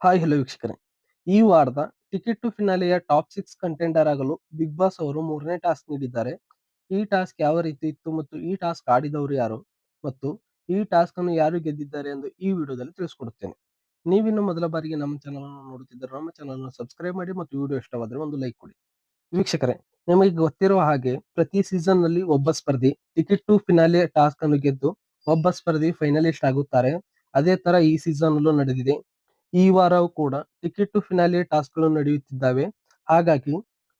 Hi hello ವೀಕ್ಷಕರೇ, ಈ ವಾರದ ಟಿಕೆಟ್ ಟು ಫಿನಾಲೆಯ ಟಾಪ್ 6 ಕಂಟೆಂಡರ್ ಆಗಲು ಬಿಗ್ ಬಾಸ್ ಅವರು 3ನೇ ಟಾಸ್ಕ್ ನೀಡಿದ್ದಾರೆ. ಈ ಟಾಸ್ಕ್ ಯಾವ ರೀತಿ ಇತ್ತು ಮತ್ತು ಈ ಟಾಸ್ಕ್ ಆಡಿದವರು ಯಾರು ಮತ್ತು ಈ ಟಾಸ್ಕ್ ಅನ್ನು ಯಾರು ಗೆದ್ದಿದ್ದಾರೆ ಎಂದು ಈ ವಿಡಿಯೋದಲ್ಲಿ ತಿಳಿಸಿಕೊಡುತ್ತೇನೆ. ನೀವಿನ್ನು ಮೊದಲ ಬಾರಿಗೆ ನಮ್ಮ ಚಾನಲ್ ಅನ್ನು ನೋಡುತ್ತಿದ್ದರೆ ನಮ್ಮ ಚಾನಲ್ ಅನ್ನು ಸಬ್ಸ್ಕ್ರೈಬ್ ಮಾಡಿ ಮತ್ತು ವಿಡಿಯೋ ಇಷ್ಟವಾದರೆ ಒಂದು ಲೈಕ್ ಕೊಡಿ. ವೀಕ್ಷಕರೇ, ನಿಮಗೆ ಗೊತ್ತಿರುವ ಹಾಗೆ ಪ್ರತಿ ಸೀಸನ್ ನಲ್ಲಿ ಒಬ್ಬ ಸ್ಪರ್ಧಿ ಟಿಕೆಟ್ ಟು ಫಿನಾಲೆ ಟಾಸ್ಕ್ ಅನ್ನು ಗೆದ್ದು ಒಬ್ಬ ಸ್ಪರ್ಧಿ ಫೈನಲಿಸ್ಟ್ ಆಗುತ್ತಾರೆ. ಅದೇ ತರ ಈ ಸೀಸನ್ ಅಲ್ಲೂ ನಡೆದಿದೆ. ಈ ವಾರವೂ ಕೂಡ ಟಿಕೆಟ್ ಟು ಫಿನಾಲೆ ಟಾಸ್ಕ್ಗಳು ನಡೆಯುತ್ತಿದ್ದಾವೆ. ಹಾಗಾಗಿ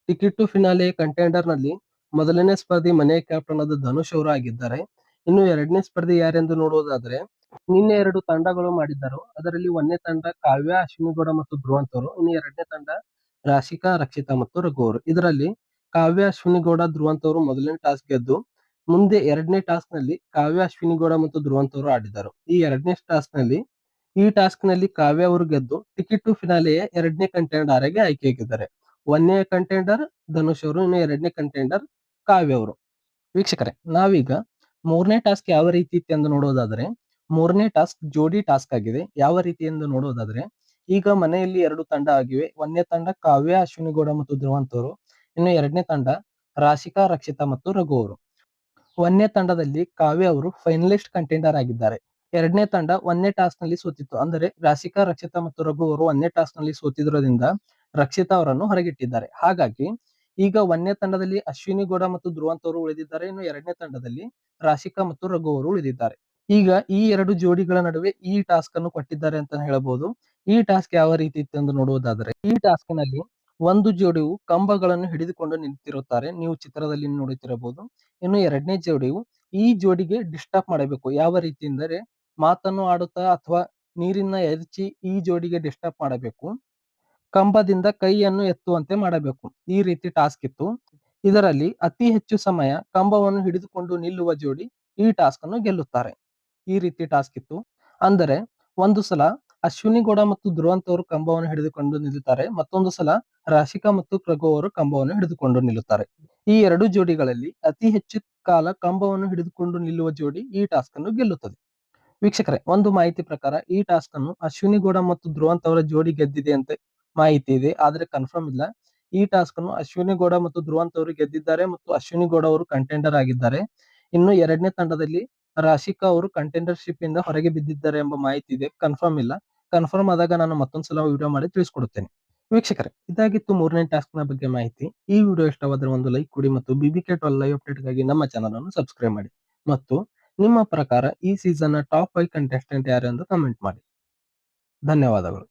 ಟಿಕೆಟ್ ಟು ಫಿನಾಲೆ ಕಂಟೆಂಡರ್ ನಲ್ಲಿ ಮೊದಲನೇ ಸ್ಪರ್ಧಿ ಮನೆ ಕ್ಯಾಪ್ಟನ್ ಆದ ಧನುಷ್ ಅವರು ಆಗಿದ್ದಾರೆ. ಇನ್ನು ಎರಡನೇ ಸ್ಪರ್ಧಿ ಯಾರೆಂದು ನೋಡುವುದಾದ್ರೆ, ನಿನ್ನೆ 2 ತಂಡಗಳು ಮಾಡಿದ್ದರು. ಅದರಲ್ಲಿ ಒಂದನೇ ತಂಡ ಕಾವ್ಯ, ಅಶ್ವಿನಿಗೌಡ ಮತ್ತು ಧ್ರುವಂತ್ ಅವರು. ಇನ್ನು ಎರಡನೇ ತಂಡ ರಾಶಿಕಾ, ರಕ್ಷಿತಾ ಮತ್ತು ರಘು ಅವರು. ಇದರಲ್ಲಿ ಕಾವ್ಯ, ಅಶ್ವಿನಿಗೌಡ, ಧ್ರುವಂತ್ ಅವರು ಮೊದಲನೇ ಟಾಸ್ಕ್ ಗೆದ್ದು ಮುಂದೆ ಎರಡನೇ ಟಾಸ್ಕ್ ನಲ್ಲಿ ಕಾವ್ಯ, ಅಶ್ವಿನಿಗೌಡ ಮತ್ತು ಧ್ರುವಂತ್ ಅವರು ಆಡಿದರು. ಈ ಎರಡನೇ ಟಾಸ್ಕ್ ನಲ್ಲಿ ಕಾವ್ಯ ಅವರು ಗೆದ್ದು ಟಿಕೆಟ್ ಟು ಫಿನಾಲೆಯ ಎರಡನೇ ಕಂಟೆಂಡರ್ ಆಗಿ ಆಯ್ಕೆಯಾಗಿದ್ದಾರೆ. ಒಂದನೇ ಕಂಟೆಂಡರ್ ಧನುಷ್ ಅವರು, ಇನ್ನು ಎರಡನೇ ಕಂಟೆಂಡರ್ ಕಾವ್ಯ ಅವರು. ವೀಕ್ಷಕರೇ, ನಾವೀಗ ಮೂರನೇ ಟಾಸ್ಕ್ ಯಾವ ರೀತಿ ಇತ್ತು ಎಂದು ನೋಡೋದಾದ್ರೆ, ಮೂರನೇ ಟಾಸ್ಕ್ ಜೋಡಿ ಟಾಸ್ಕ್ ಆಗಿದೆ. ಯಾವ ರೀತಿ ಎಂದು ನೋಡೋದಾದ್ರೆ, ಈಗ ಮನೆಯಲ್ಲಿ 2 ತಂಡ ಆಗಿವೆ. ಒಂದನೇ ತಂಡ ಕಾವ್ಯ, ಅಶ್ವಿನಿಗೌಡ ಮತ್ತು ಧ್ರುವಂತ್ ಅವರು. ಇನ್ನು ಎರಡನೇ ತಂಡ ರಾಶಿಕಾ, ರಕ್ಷಿತಾ ಮತ್ತು ರಘು ಅವರು. ಒಂದನೇ ತಂಡದಲ್ಲಿ ಕಾವ್ಯ ಅವರು ಫೈನಲಿಸ್ಟ್ ಕಂಟೆಂಡರ್ ಆಗಿದ್ದಾರೆ. ಎರಡನೇ ತಂಡ ಒಂದನೇ ಟಾಸ್ಕ್ ನಲ್ಲಿ ಸೋತಿತ್ತು. ಅಂದರೆ ರಾಶಿಕಾ, ರಕ್ಷಿತಾ ಮತ್ತು ರಘು ಅವರು ಒಂದನೇ ಟಾಸ್ಕ್ ನಲ್ಲಿ ಸೋತಿದ್ರೋದ್ರಿಂದ ರಕ್ಷಿತಾ ಅವರನ್ನು ಹೊರಗಿಟ್ಟಿದ್ದಾರೆ. ಹಾಗಾಗಿ ಈಗ ಒಂದನೇ ತಂಡದಲ್ಲಿ ಅಶ್ವಿನಿಗೌಡ ಮತ್ತು ಧ್ರುವಂತ್ ಅವರು ಉಳಿದಿದ್ದಾರೆ. ಇನ್ನು ಎರಡನೇ ತಂಡದಲ್ಲಿ ರಾಶಿಕಾ ಮತ್ತು ರಘು ಅವರು ಉಳಿದಿದ್ದಾರೆ. ಈಗ ಈ ಎರಡು ಜೋಡಿಗಳ ನಡುವೆ ಈ ಟಾಸ್ಕ್ ಅನ್ನು ಕೊಟ್ಟಿದ್ದಾರೆ ಅಂತ ಹೇಳಬಹುದು. ಈ ಟಾಸ್ಕ್ ಯಾವ ರೀತಿ ಇತ್ತು ಎಂದು ನೋಡುವುದಾದರೆ, ಈ ಟಾಸ್ಕ್ ನಲ್ಲಿ ಒಂದು ಜೋಡಿಯು ಕಂಬಗಳನ್ನು ಹಿಡಿದುಕೊಂಡು ನಿಂತಿರುತ್ತಾರೆ. ನೀವು ಚಿತ್ರದಲ್ಲಿ ನೋಡುತ್ತಿರಬಹುದು. ಇನ್ನು ಎರಡನೇ ಜೋಡಿಯು ಈ ಜೋಡಿಗೆ ಡಿಸ್ಟರ್ಬ್ ಮಾಡಬೇಕು. ಯಾವ ರೀತಿ ಎಂದರೆ, ಮಾತನ್ನು ಆಡುತ್ತಾ ಅಥವಾ ನೀರಿನ ಎರಚಿ ಈ ಜೋಡಿಗೆ ಡಿಸ್ಟರ್ಬ್ ಮಾಡಬೇಕು. ಕಂಬದಿಂದ ಕೈಯನ್ನು ಎತ್ತುವಂತೆ ಮಾಡಬೇಕು. ಈ ರೀತಿ ಟಾಸ್ಕ್ ಇತ್ತು. ಇದರಲ್ಲಿ ಅತಿ ಹೆಚ್ಚು ಸಮಯ ಕಂಬವನ್ನು ಹಿಡಿದುಕೊಂಡು ನಿಲ್ಲುವ ಜೋಡಿ ಈ ಟಾಸ್ಕ್ ಅನ್ನು ಗೆಲ್ಲುತ್ತಾರೆ. ಈ ರೀತಿ ಟಾಸ್ಕ್ ಇತ್ತು. ಅಂದರೆ ಒಂದು ಸಲ ಅಶ್ವಿನಿಗೌಡ ಮತ್ತು ಧ್ರುವಂತ್ ಅವರು ಕಂಬವನ್ನು ಹಿಡಿದುಕೊಂಡು ನಿಲ್ಲುತ್ತಾರೆ. ಮತ್ತೊಂದು ಸಲ ರಾಶಿಕಾ ಮತ್ತು ರಘು ಅವರು ಕಂಬವನ್ನು ಹಿಡಿದುಕೊಂಡು ನಿಲ್ಲುತ್ತಾರೆ. ಈ ಎರಡು ಜೋಡಿಗಳಲ್ಲಿ ಅತಿ ಹೆಚ್ಚು ಕಾಲ ಕಂಬವನ್ನು ಹಿಡಿದುಕೊಂಡು ನಿಲ್ಲುವ ಜೋಡಿ ಈ ಟಾಸ್ಕ್ ಅನ್ನು ಗೆಲ್ಲುತ್ತದೆ. ವೀಕ್ಷಕರೇ, ಒಂದು ಮಾಹಿತಿ ಪ್ರಕಾರ ಈ ಟಾಸ್ಕ್ ಅನ್ನು ಅಶ್ವಿನಿಗೌಡ ಮತ್ತು ಧ್ರುವಂತ್ ಅವರ ಜೋಡಿ ಗೆದ್ದಿದೆ ಅಂತ ಮಾಹಿತಿ ಇದೆ, ಆದ್ರೆ ಕನ್ಫರ್ಮ್ ಇಲ್ಲ. ಈ ಟಾಸ್ಕ್ ಅನ್ನು ಅಶ್ವಿನಿಗೌಡ ಮತ್ತು ಧ್ರುವಂತ್ ಅವರು ಗೆದ್ದಿದ್ದಾರೆ ಮತ್ತು ಅಶ್ವಿನಿಗೌಡ ಅವರು ಕಂಟೆಂಡರ್ ಆಗಿದ್ದಾರೆ. ಇನ್ನು ಎರಡನೇ ತಂಡದಲ್ಲಿ ರಾಶಿಕಾ ಅವರು ಕಂಟೆಂಡರ್ಶಿಪ್ ಇಂದ ಹೊರಗೆ ಬಿದ್ದಿದ್ದಾರೆ ಎಂಬ ಮಾಹಿತಿ ಇದೆ, ಕನ್ಫರ್ಮ್ ಇಲ್ಲ. ಕನ್ಫರ್ಮ್ ಆದಾಗ ನಾನು ಮತ್ತೊಂದ್ಸಲ ವಿಡಿಯೋ ಮಾಡಿ ತಿಳಿಸ್ಕೊಡುತ್ತೇನೆ. ವೀಕ್ಷಕರೇ, ಇದಾಗಿತ್ತು ಮೂರನೇ ಟಾಸ್ಕ್ ನ ಬಗ್ಗೆ ಮಾಹಿತಿ. ಈ ವಿಡಿಯೋ ಇಷ್ಟವಾದರೆ ಒಂದು ಲೈಕ್ ಕೊಡಿ ಮತ್ತು BBK12 ಲೈವ್ ಅಪ್ಡೇಟ್ ಗಾಗಿ ನಮ್ಮ ಚಾನಲ್ ಅನ್ನು ಸಬ್ಸ್ಕ್ರೈಬ್ ಮಾಡಿ ಮತ್ತು ನಿಮ್ಮ ಪ್ರಕಾರ ಈ ಸೀಸನ್ ನ ಟಾಪ್ 5 ಕಂಟೆಸ್ಟೆಂಟ್ ಯಾರು ಎಂದು ಕಮೆಂಟ್ ಮಾಡಿ. ಧನ್ಯವಾದಗಳು.